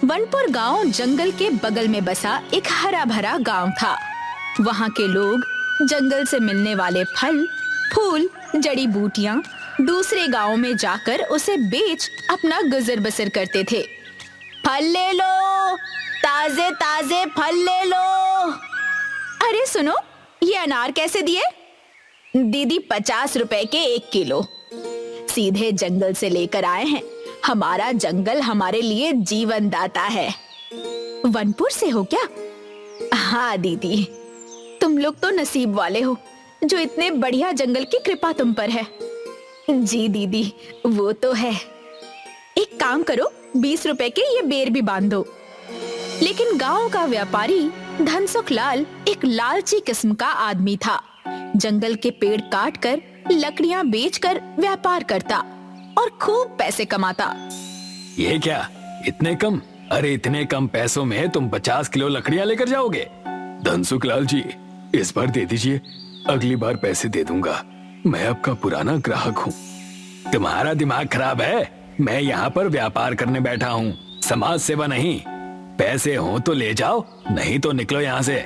वनपुर गांव जंगल के बगल में बसा एक हरा भरा गांव था। वहां के लोग जंगल से मिलने वाले फल, फूल, जड़ी बूटियां दूसरे गांवों में जाकर उसे बेच अपना गुजर बसर करते थे। फल ले लो, ताजे ताजे फल ले लो। अरे सुनो, ये अनार कैसे दिए? दीदी 50 रुपए के 1 किलो। सीधे जंगल से लेकर आए हैं। हमारा जंगल हमारे लिए जीवन दाता है। वनपुर से हो क्या? हाँ दीदी, तुम लोग तो नसीब वाले हो जो इतने बढ़िया जंगल की कृपा तुम पर है। जी दीदी, वो तो है। एक काम करो, 20 रुपए के ये बेर भी बांध दो। लेकिन गांव का व्यापारी धनसुख लाल एक लालची किस्म का आदमी था। जंगल के पेड़ काटकर लकड़ियां बेचकर व्यापार करता और खूब पैसे कमाता। ये क्या, इतने कम? अरे इतने कम पैसों में तुम 50 किलो लकड़ियां लेकर जाओगे? धनसुख लाल जी, इस बार दे दीजिए, अगली बार पैसे दे दूंगा। मैं आपका पुराना ग्राहक हूँ। तुम्हारा दिमाग खराब है? मैं यहाँ पर व्यापार करने बैठा हूँ, समाज सेवा नहीं। पैसे हो तो ले जाओ, नहीं तो निकलो यहाँ से।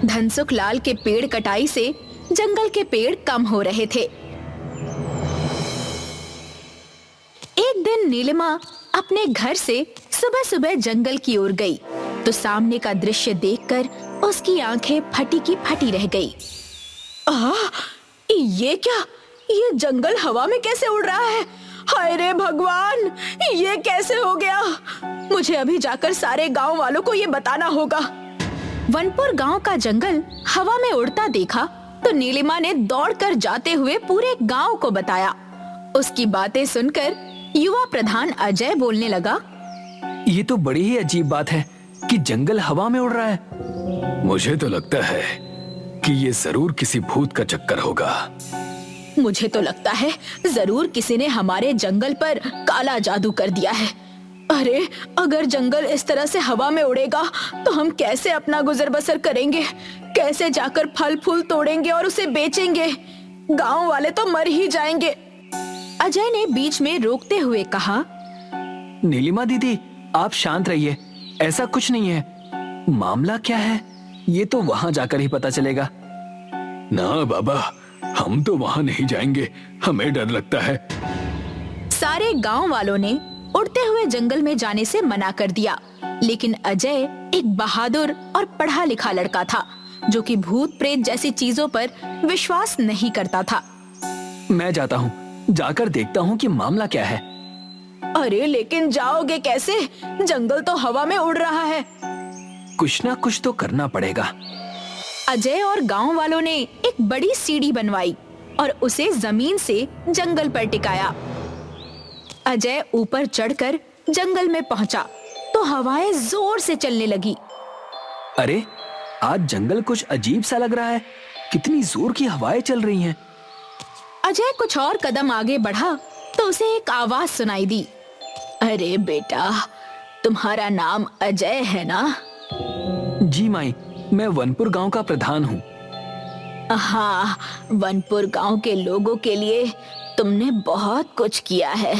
धनसुख लाल के पेड़ कटाई से जंगल के पेड़ कम हो रहे थे। एक दिन नीलिमा अपने घर से सुबह सुबह जंगल की ओर गई तो सामने का दृश्य देखकर उसकी आंखें फटी की फटी रह गई। ये क्या? ये जंगल हवा में कैसे उड़ रहा है? हाय रे भगवान, ये कैसे हो गया? मुझे अभी जाकर सारे गांव वालों को ये बताना होगा। वनपुर गांव का जंगल हवा में उड़ता देखा तो नीलिमा ने दौड़कर जाते हुए पूरे गांव को बताया। उसकी बातें सुनकर युवा प्रधान अजय बोलने लगा, ये तो बड़ी ही अजीब बात है कि जंगल हवा में उड़ रहा है। मुझे तो लगता है कि ये जरूर किसी भूत का चक्कर होगा। मुझे तो लगता है जरूर किसी ने हमारे जंगल पर काला जादू कर दिया है। अरे अगर जंगल इस तरह से हवा में उड़ेगा तो हम कैसे अपना गुजर बसर करेंगे? कैसे जाकर फल फूल तोड़ेंगे और उसे बेचेंगे? गांव वाले तो मर ही जाएंगे। अजय ने बीच में रोकते हुए कहा, नीलिमा दीदी, आप शांत रहिए, ऐसा कुछ नहीं है। मामला क्या है ये तो वहां जाकर ही पता चलेगा। ना बाबा, हम तो वहां नहीं जाएंगे, हमें डर लगता है। सारे गांव वालों ने उड़ते हुए जंगल में जाने से मना कर दिया, लेकिन अजय एक बहादुर और पढ़ा लिखा लड़का था जो कि भूत प्रेत जैसी चीजों पर विश्वास नहीं करता था। मैं जाता हूँ, जाकर देखता हूँ कि मामला क्या है। अरे लेकिन जाओगे कैसे? जंगल तो हवा में उड़ रहा है। कुछ ना कुछ तो करना पड़ेगा। अजय और गांव वालों ने एक बड़ी सीढ़ी बनवाई और उसे जमीन से जंगल पर टिकाया। अजय ऊपर चढ़कर जंगल में पहुंचा तो हवाएं जोर से चलने लगी। अरे आज जंगल कुछ अजीब सा लग रहा है, कितनी जोर की हवाएं चल रही हैं। अजय कुछ और कदम आगे बढ़ा तो उसे एक आवाज सुनाई दी। अरे बेटा, तुम्हारा नाम अजय है ना? जी माई, मैं वनपुर गांव का प्रधान हूँ। हाँ, वनपुर गांव के लोगों के लिए तुमने बहुत कुछ किया है।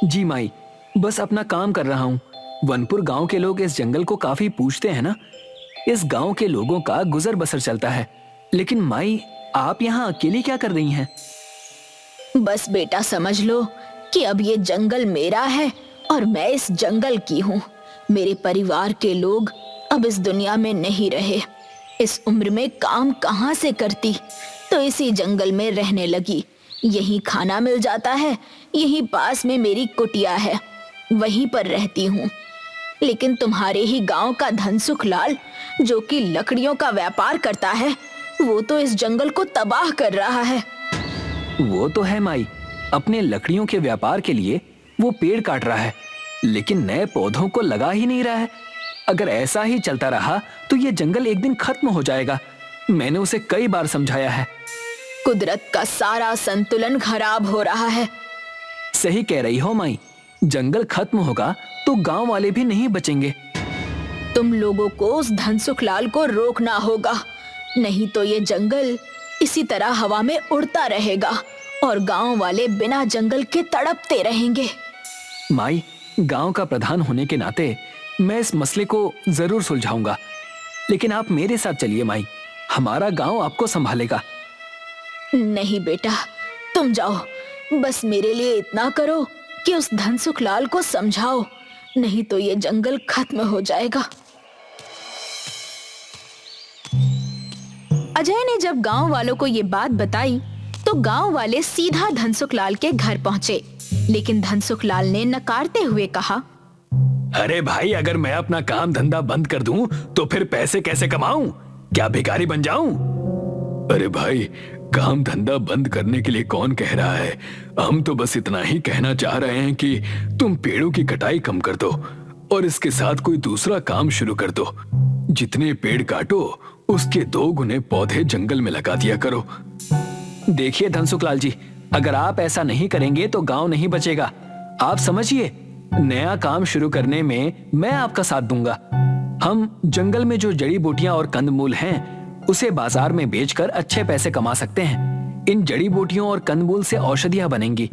जी माई, बस अपना काम कर रहा हूँ। वनपुर गांव के लोग इस जंगल को काफी पूछते हैं ना। इस गांव के लोगों का गुजर बसर चलता है। लेकिन माई, आप यहाँ अकेली क्या कर रही हैं? बस बेटा समझ लो कि अब ये जंगल मेरा है और मैं इस जंगल की हूँ। मेरे परिवार के लोग अब इस दुनिया में नहीं रहे। इस उम्र में काम कहाँ से करती, तो इसी जंगल में रहने लगी। यहीं खाना मिल जाता है, यहीं पास में मेरी कुटिया है, वहीं पर रहती हूँ। लेकिन तुम्हारे ही गांव का धनसुख लाल, जो कि लकड़ियों का व्यापार करता है, वो तो इस जंगल को तबाह कर रहा है। वो तो है माई, अपने लकड़ियों के व्यापार के लिए वो पेड़ काट रहा है, लेकिन नए पौधों को लगा ही नहीं रहा है। अगर ऐसा ही चलता रहा तो ये जंगल एक दिन खत्म हो जाएगा। मैंने उसे कई बार समझाया है। कुदरत का सारा संतुलन खराब हो रहा है। सही कह रही हो माई, जंगल खत्म होगा तो गांव वाले भी नहीं बचेंगे। तुम लोगों को उस धनसुख लाल को रोकना होगा, नहीं तो ये जंगल इसी तरह हवा में उड़ता रहेगा और गांव वाले बिना जंगल के तड़पते रहेंगे। माई, गांव का प्रधान होने के नाते मैं इस मसले को जरूर सुलझाऊंगा, लेकिन आप मेरे साथ चलिए माई, हमारा गांव आपको संभालेगा। नहीं बेटा, तुम जाओ, बस मेरे लिए इतना करो कि उस धनसुख लाल को समझाओ, नहीं तो ये जंगल खत्म हो जाएगा। अजय ने जब गांव वालों को ये बात बताई तो गांव वाले सीधा धनसुख लाल के घर पहुंचे, लेकिन धनसुख लाल ने नकारते हुए कहा, अरे भाई, अगर मैं अपना काम धंधा बंद कर दूं तो फिर पैसे कैसे कमाऊं? क्या भिखारी बन जाऊं? अरे भाई, काम धंधा बंद करने के लिए कौन कह रहा है? हम तो बस इतना ही कहना चाह रहे हैं कि तुम पेड़ों की कटाई कम कर दो और इसके साथ कोई दूसरा काम शुरू कर दो। जितने पेड़ काटो उसके 2 गुने पौधे जंगल में लगा दिया करो। देखिए धनसुख लाल जी, अगर आप ऐसा नहीं करेंगे तो गांव नहीं बचेगा। आप समझिए, नया काम शुरू करने में मैं आपका साथ दूंगा। हम जंगल में जो जड़ी बूटियां और कंदमूल हैं उसे बाजार में बेचकर अच्छे पैसे कमा सकते हैं। इन जड़ी बूटियों और कंदमूल से औषधियां बनेंगी,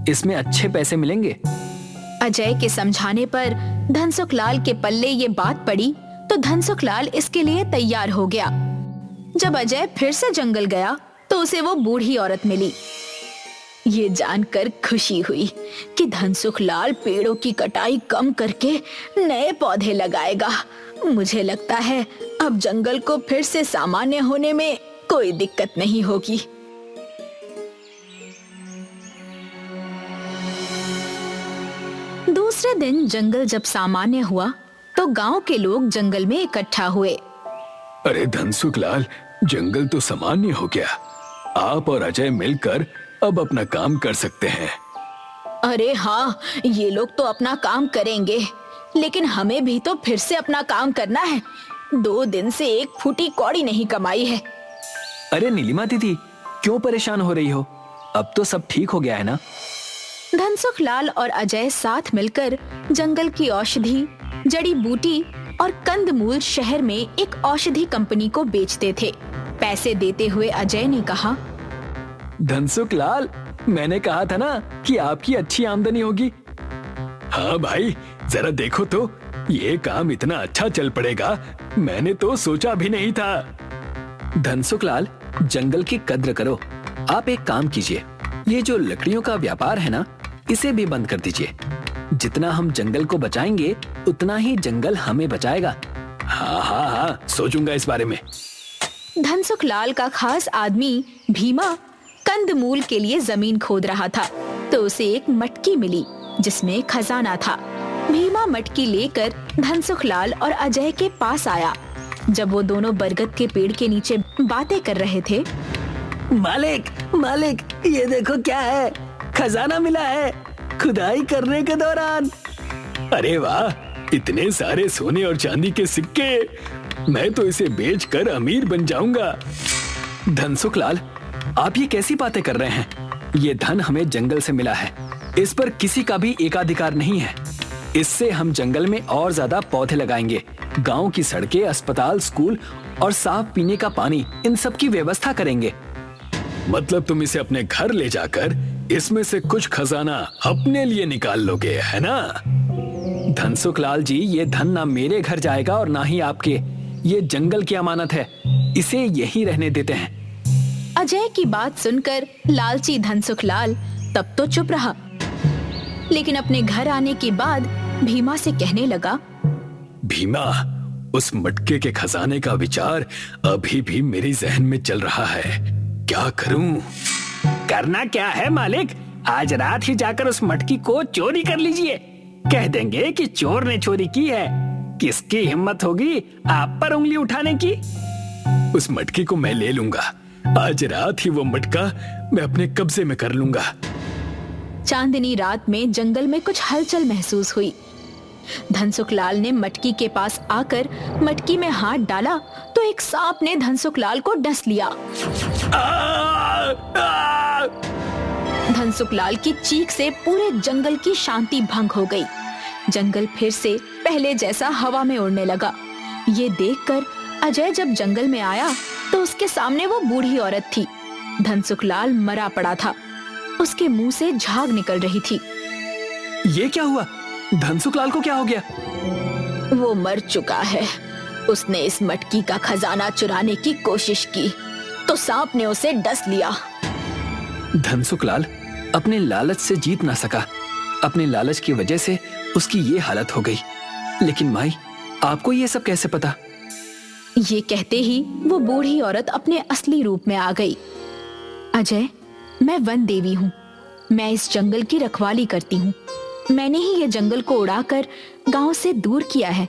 इसमें अच्छे पैसे मिलेंगे। अजय के समझाने पर धनसुख लाल के पल्ले ये बात पड़ी तो धनसुख लाल इसके लिए तैयार हो गया। जब अजय फिर से जंगल गया तो उसे वो बूढ़ी औरत मिली। ये जानकर खुशी हुई कि धनसुख लाल पेड़ों की कटाई कम करके नए पौधे लगाएगा। मुझे लगता है अब जंगल को फिर से सामान्य होने में कोई दिक्कत नहीं होगी। दूसरे दिन जंगल जब सामान्य हुआ तो गांव के लोग जंगल में इकट्ठा हुए। अरे धनसुख लाल, जंगल तो सामान्य हो गया। आप और अजय मिलकर अब अपना काम कर सकते हैं। अरे हाँ, ये लोग तो अपना काम करेंगे, लेकिन हमें भी तो फिर से अपना काम करना है। 2 दिन से एक फूटी कौड़ी नहीं कमाई है। अरे नीलिमा दीदी, क्यों परेशान हो रही हो? अब तो सब ठीक हो गया है ना? धनसुख लाल और अजय साथ मिलकर जंगल की औषधि, जड़ी बूटी और कंदमूल शहर में एक औषधि कंपनी को बेचते थे। पैसे देते हुए अजय ने कहा, धनसुख लाल, मैंने कहा था ना कि आपकी अच्छी आमदनी होगी। हाँ भाई, जरा देखो तो, ये काम इतना अच्छा चल पड़ेगा, मैंने तो सोचा भी नहीं था। धनसुख लाल, जंगल की कद्र करो। आप एक काम कीजिए, ये जो लकड़ियों का व्यापार है ना, इसे भी बंद कर दीजिए। जितना हम जंगल को बचाएंगे उतना ही जंगल हमें बचाएगा। हाँ हाँ हाँ, सोचूंगा इस बारे में। धनसुख लाल का खास आदमी भीमा कंदमूल के लिए जमीन खोद रहा था तो उसे एक मटकी मिली जिसमें खजाना था। भीमा मटकी लेकर धनसुख लाल और अजय के पास आया। जब वो दोनों बरगद के पेड़ के नीचे बातें कर रहे थे, मालिक, मालिक, ये देखो क्या है, खजाना मिला है खुदाई करने के दौरान। अरे वाह, इतने सारे सोने और चांदी के सिक्के, मैं तो इसे बेचकर अमीर बन जाऊंगा। धनसुख लाल, आप ये कैसी बातें कर रहे हैं? ये धन हमें जंगल से मिला है, इस पर किसी का भी एकाधिकार नहीं है। इससे हम जंगल में और ज्यादा पौधे लगाएंगे, गांव की सड़कें, अस्पताल, स्कूल और साफ पीने का पानी, इन सब की व्यवस्था करेंगे। मतलब तुम इसे अपने घर ले जाकर इसमें से कुछ खजाना अपने लिए निकाल लोगे, है ना? धनसुख लाल जी, ये धन ना मेरे घर जाएगा और ना ही आपके। ये जंगल की अमानत है, इसे यहीं रहने देते हैं। अजय की बात सुनकर लालची धनसुख लाल तब तो चुप रहा, लेकिन अपने घर आने के बाद भीमा से कहने लगा, भीमा, उस मटके के खजाने का विचार अभी भी मेरे जहन में चल रहा है। क्या करूं? करना क्या है मालिक, आज रात ही जाकर उस मटकी को चोरी कर लीजिए। कह देंगे कि चोर ने चोरी की है। किसकी हिम्मत होगी आप पर उंगली उठाने की? उस मटकी को मैं ले लूंगा। आज रात ही वो मटका मैं अपने कब्जे में कर लूंगा। चांदनी रात में जंगल में कुछ हलचल महसूस हुई। धनसुख लाल ने मटकी के पास आकर मटकी में हाथ डाला तो एक सांप ने धनसुख लाल को डस लिया। धनसुख लाल की चीख से पूरे जंगल की शांति भंग हो गई। जंगल फिर से पहले जैसा हवा में उड़ने लगा। ये देखकर अजय जब जंगल में आया तो उसके सामने वो बूढ़ी औरत थी। धनसुख लाल मरा पड़ा था, उसके मुंह से झाग निकल रही थी। ये क्या हुआ? धनसुखलाल को क्या हो गया? वो मर चुका है। उसने इस मटकी का खजाना चुराने की कोशिश की तो सांप ने उसे डस लिया। धनसुखलाल अपने लालच से जीत ना सका। अपने लालच की वजह से उसकी ये हालत हो गई। लेकिन माई, आपको ये सब कैसे पता? ये कहते ही वो बूढ़ी औरत अपने असली रूप में आ गई। अजय, मैं वन देवी हूँ। मैं इस जंगल की रखवाली करती हूँ। मैंने ही ये जंगल को उड़ाकर गांव से दूर किया है।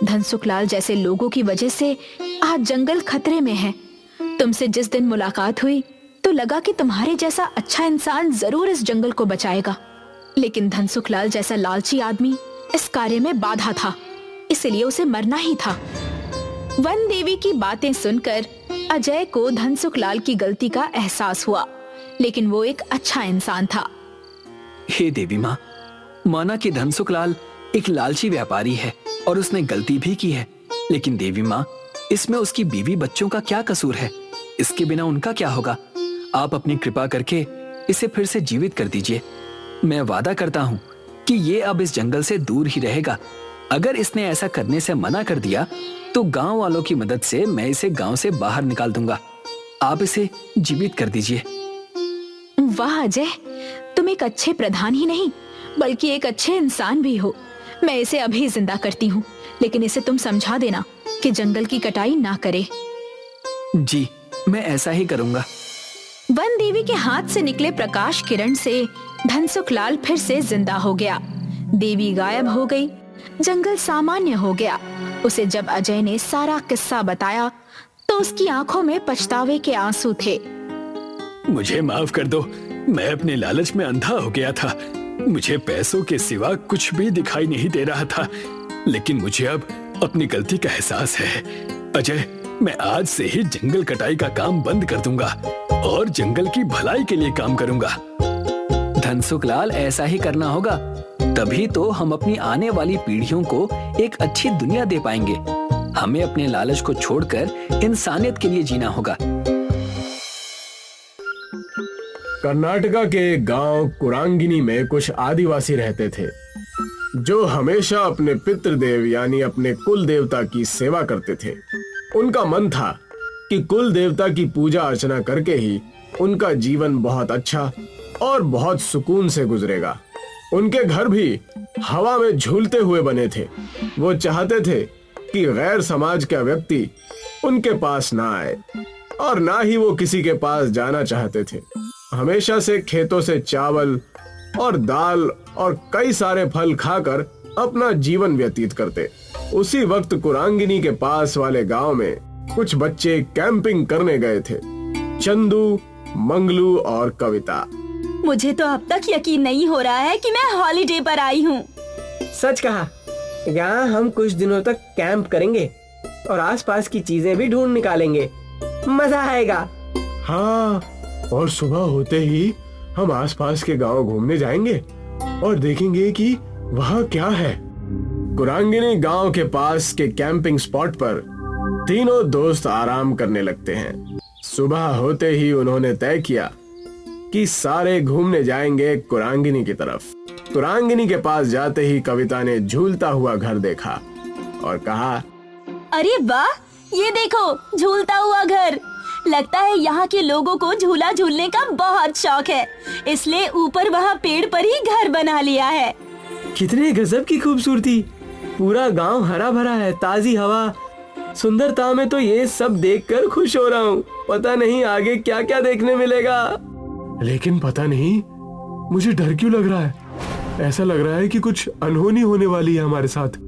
धनसुखलाल जैसे लोगों की वजह से आज जंगल खतरे में है। तुमसे जिस दिन मुलाकात हुई तो लगा कि तुम्हारे जैसा अच्छा इंसान जरूर इस जंगल को बचाएगा, लेकिन धनसुखलाल जैसा लालची आदमी इस कार्य में बाधा था, इसलिए उसे मरना ही था। वन देवी की बातें सुनकर अजय को धनसुखलाल की गलती का एहसास हुआ, लेकिन वो एक अच्छा इंसान था। हे देवी माँ, माना कि धनसुखलाल एक लालची व्यापारी है और उसने गलती भी की है, लेकिन देवी माँ, इसमें उसकी बीवी बच्चों का क्या कसूर है? इसके बिना उनका क्या होगा? आप अपनी कृपा करके इसे फिर से जीवित कर दीजिए। मैं वादा करता हूँ कि ये अब इस जंगल से दूर ही रहेगा। अगर इसने ऐसा करने से मना कर दिया तो गांव वालों की मदद से मैं इसे गांव से बाहर निकाल दूंगा। आप इसे जीवित कर दीजिए। वाह अजय, तुम एक अच्छे प्रधान ही नहीं बल्कि एक अच्छे इंसान भी हो। मैं इसे अभी जिंदा करती हूँ, लेकिन इसे तुम समझा देना कि जंगल की कटाई ना करे। जी, मैं ऐसा ही करूंगा। वन देवी के हाथ से निकले प्रकाश किरण से धनसुखलाल फिर से जिंदा हो गया। देवी गायब हो गई। जंगल सामान्य हो गया। उसे जब अजय ने सारा किस्सा बताया तो उसकी आंखों में पछतावे के आंसू थे। मुझे माफ कर दो, मैं अपने लालच में अंधा हो गया था। मुझे पैसों के सिवा कुछ भी दिखाई नहीं दे रहा था, लेकिन मुझे अब अपनी गलती का एहसास है। अजय, मैं आज से ही जंगल कटाई का काम बंद कर दूंगा और जंगल की भलाई के लिए काम करूंगा। धनसुखलाल, ऐसा ही करना होगा, तभी तो हम अपनी आने वाली पीढ़ियों को एक अच्छी दुनिया दे पाएंगे। हमें अपने लालच को छोड़कर इंसानियत के लिए जीना होगा। कर्नाटका के गांव कुरांगिनी में कुछ आदिवासी रहते थे जो हमेशा अपने पितृदेव यानी अपने कुल देवता की सेवा करते थे। उनका मन था कि कुल देवता की पूजा अर्चना करके ही उनका जीवन बहुत अच्छा और बहुत सुकून से गुजरेगा। उनके घर भी हवा में झूलते हुए बने थे। वो चाहते थे कि गैर समाज का व्यक्ति उनके पास ना आए और ना ही वो किसी के पास जाना चाहते थे। हमेशा से खेतों से चावल और दाल और कई सारे फल खाकर अपना जीवन व्यतीत करते। उसी वक्त कुरांगिनी के पास वाले गांव में कुछ बच्चे कैंपिंग करने गए थे। चंदू, मंगलू और कविता। मुझे तो अब तक यकीन नहीं हो रहा है कि मैं हॉलिडे पर आई हूँ। सच कहा। यहाँ हम कुछ दिनों तक कैंप करेंगे और आसपास की चीजें भी ढूंढ निकालेंगे। मजा आएगा। हाँ, और सुबह होते ही हम आसपास के गांव घूमने जाएंगे और देखेंगे कि वहाँ क्या है। कुरांगिनी गांव के पास के कैंपिंग स्पॉट पर तीनों दोस्त आराम करने लगते हैं। सुबह होते ही उन्होंने तय किया कि सारे घूमने जाएंगे कुरांगिनी की तरफ। कुरांगिनी के पास जाते ही कविता ने झूलता हुआ घर देखा और कहा, अरे वाह, ये देखो झूलता हुआ घर। लगता है यहाँ के लोगों को झूला झूलने का बहुत शौक है, इसलिए ऊपर वहाँ पेड़ पर ही घर बना लिया है। कितने गजब की खूबसूरती। पूरा गांव हरा भरा है, ताजी हवा, सुंदरता में तो ये सब देखकर खुश हो रहा हूँ। पता नहीं आगे क्या क्या देखने मिलेगा। लेकिन पता नहीं मुझे डर क्यों लग रहा है। ऐसा लग रहा है कि कुछ अनहोनी होने वाली है हमारे साथ।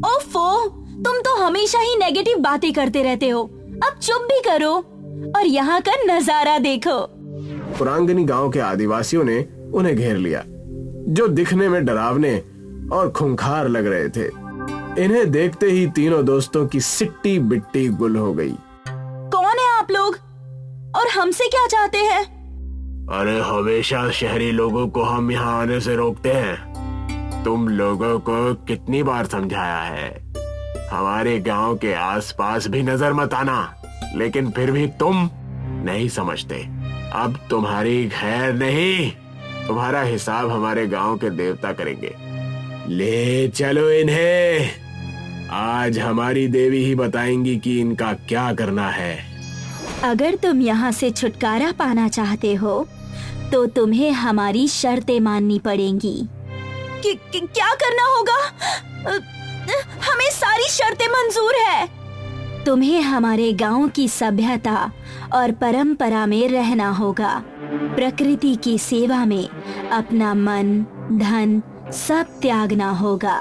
ओफो, तुम तो हमेशा ही नेगेटिव बातें करते रहते हो। अब चुप भी करो और यहाँ का नजारा देखो। कुरांगिनी गांव के आदिवासियों ने उन्हें घेर लिया, जो दिखने में डरावने और खूंखार लग रहे थे। इन्हें देखते ही तीनों दोस्तों की सिट्टी बिट्टी गुल हो गई। कौन है आप लोग और हमसे क्या चाहते हैं? अरे, हमेशा शहरी लोगों को हम यहाँ आने से रोकते हैं। तुम लोगों को कितनी बार समझाया है, हमारे गांव के आसपास भी नजर मत आना, लेकिन फिर भी तुम नहीं समझते। अब तुम्हारी खैर नहीं, तुम्हारा हिसाब हमारे गांव के देवता करेंगे। ले चलो इन्हें। आज हमारी देवी ही बताएंगी कि इनका क्या करना है। अगर तुम यहाँ से छुटकारा पाना चाहते हो तो तुम्हें हमारी शर्तें माननी पड़ेंगी। क्या करना होगा? हमें सारी शर्तें मंजूर है। तुम्हें हमारे गांव की सभ्यता और परंपरा में रहना होगा। प्रकृति की सेवा में अपना मन, धन सब त्यागना होगा।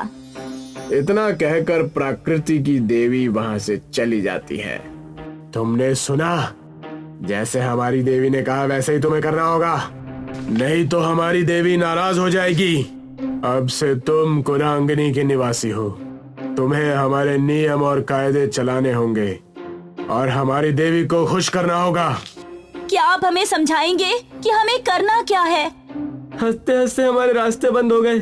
इतना कहकर प्रकृति की देवी वहां से चली जाती है। तुमने सुना? जैसे हमारी देवी ने कहा वैसे ही तुम्हें करना होगा, नहीं तो हमारी देवी नाराज हो जाएगी। अब से तुम कुरांगिनी के निवासी हो। तुम्हें हमारे नियम और कायदे चलाने होंगे और हमारी देवी को खुश करना होगा। क्या आप हमें समझाएंगे कि हमें करना क्या है? हंसते हंसते हमारे रास्ते बंद हो गए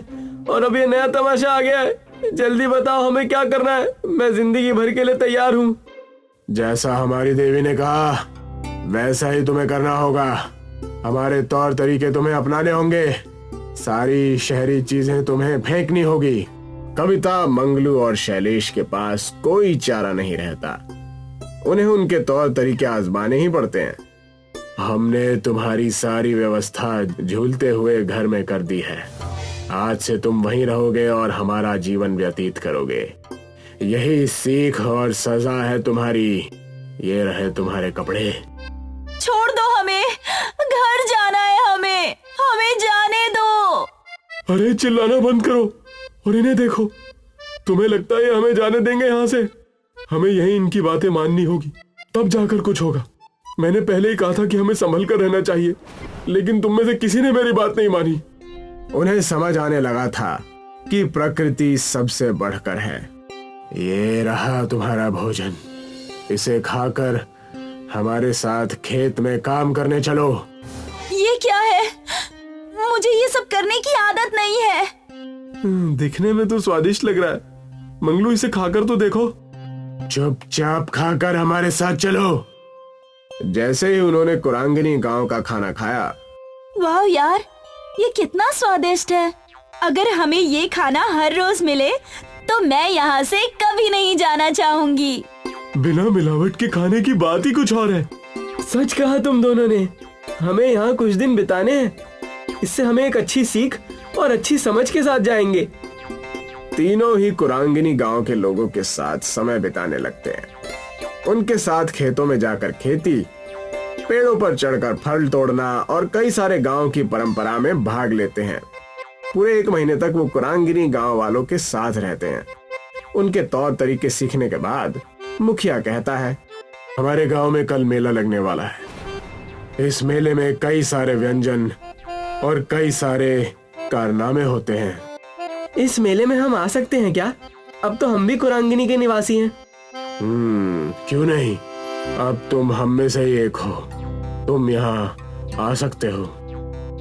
और अब ये नया तमाशा आ गया है। जल्दी बताओ हमें क्या करना है। मैं जिंदगी भर के लिए तैयार हूँ। जैसा हमारी देवी ने कहा वैसा ही तुम्हें करना होगा। हमारे तौर तरीके तुम्हें अपनाने होंगे। सारी शहरी चीजें तुम्हें फेंकनी होगी। कविता, मंगलू और शैलेश के पास कोई चारा नहीं रहता। उन्हें उनके तौर तरीके आजमाने ही पड़ते हैं। हमने तुम्हारी सारी व्यवस्था झूलते हुए घर में कर दी है। आज से तुम वहीं रहोगे और हमारा जीवन व्यतीत करोगे। यही सीख और सजा है तुम्हारी। ये रहे तुम्हारे कपड़े। छोड़ दो हमें, घर जाना है हमें जाने दो। अरे चिल्लाना बंद करो और इन्हें देखो। तुम्हें लगता है हमें जाने देंगे यहाँ से? हमें यही इनकी बातें माननी होगी, तब जाकर कुछ होगा। मैंने पहले ही कहा था कि हमें संभल कर रहना चाहिए, लेकिन तुम में से किसी ने मेरी बात नहीं मानी। उन्हें समझ आने लगा था कि प्रकृति सबसे बढ़कर है। ये रहा तुम्हारा भोजन। इसे खाकर हमारे साथ खेत में काम करने चलो। ये क्या है? मुझे ये सब करने की आदत नहीं है। दिखने में तो स्वादिष्ट लग रहा है। मंगलू, इसे खाकर तो देखो। चुपचाप खाकर हमारे साथ चलो। जैसे ही उन्होंने कुरांगिनी गांव का खाना खाया, वाह यार, ये कितना स्वादिष्ट है। अगर हमें ये खाना हर रोज मिले तो मैं यहाँ से कभी नहीं जाना चाहूंगी। बिना मिलावट के खाने की बात ही कुछ और है। सच कहा तुम दोनों ने। हमें यहाँ कुछ दिन बिताने हैं। इससे हमें एक अच्छी सीख और अच्छी समझ के साथ जाएंगे। तीनों ही कुरांगिनी गांव के लोगों के साथ समय बिताने लगते हैं। उनके साथ खेतों में जाकर खेती, पेड़ों पर चढ़कर फल तोड़ना और कई सारे गांव की परंपरा में भाग लेते हैं। पूरे 1 महीने तक वो कुरांगिनी गांव वालों के साथ रहते हैं। उनके तौर तरीके सीखने के बाद मुखिया कहता है, हमारे गांव में कल मेला लगने वाला है। इस मेले में कई सारे व्यंजन और कई सारे कारनामे होते हैं। इस मेले में हम आ सकते हैं क्या? अब तो हम भी कुरांगिनी के निवासी हैं। क्यों नहीं? अब तुम हम में से ही एक हो। तुम यहाँ आ सकते हो।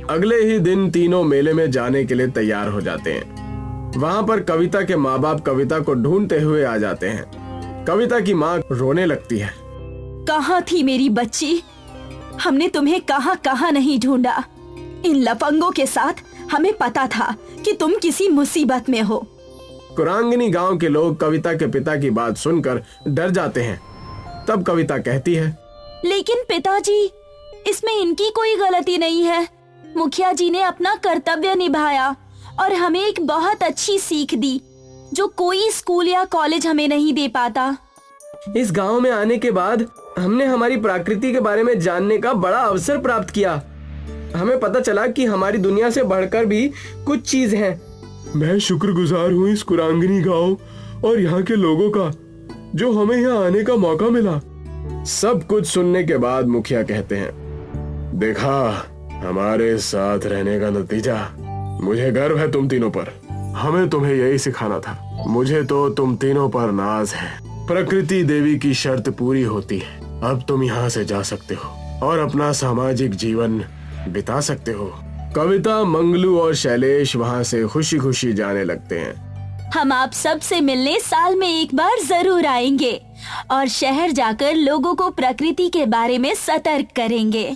अगले ही दिन तीनों मेले में जाने के लिए तैयार हो जाते हैं। वहाँ पर कविता के माँ बाप कविता को ढूंढते हुए आ जाते हैं। कविता की माँ रोने लगती है। कहाँ थी मेरी बच्ची? हमने तुम्हें कहाँ कहाँ नहीं ढूंढा। इन लफंगों के साथ हमें पता था कि तुम किसी मुसीबत में हो। कुरांगिनी गांव के लोग कविता के पिता की बात सुनकर डर जाते हैं। तब कविता कहती है, लेकिन पिताजी, इसमें इनकी कोई गलती नहीं है। मुखिया जी ने अपना कर्तव्य निभाया और हमें एक बहुत अच्छी सीख दी जो कोई स्कूल या कॉलेज हमें नहीं दे पाता। इस गांव में आने के बाद हमने हमारी प्रकृति के बारे में जानने का बड़ा अवसर प्राप्त किया। हमें पता चला कि हमारी दुनिया से बढ़कर भी कुछ चीज है। मैं शुक्रगुजार हूँ इस कुरांगिनी गांव और यहाँ के लोगों का जो हमें यहाँ आने का मौका मिला। सब कुछ सुनने के बाद मुखिया कहते हैं, देखा हमारे साथ रहने का नतीजा। मुझे गर्व है तुम तीनों पर। हमें तुम्हें यही सिखाना था। मुझे तो तुम तीनों पर नाज है। प्रकृति देवी की शर्त पूरी होती है। अब तुम यहाँ से जा सकते हो और अपना सामाजिक जीवन बिता सकते हो। कविता, मंगलू और शैलेश वहाँ से खुशी खुशी जाने लगते हैं। हम आप सब से मिलने साल में एक बार जरूर आएंगे और शहर जाकर लोगों को प्रकृति के बारे में सतर्क करेंगे।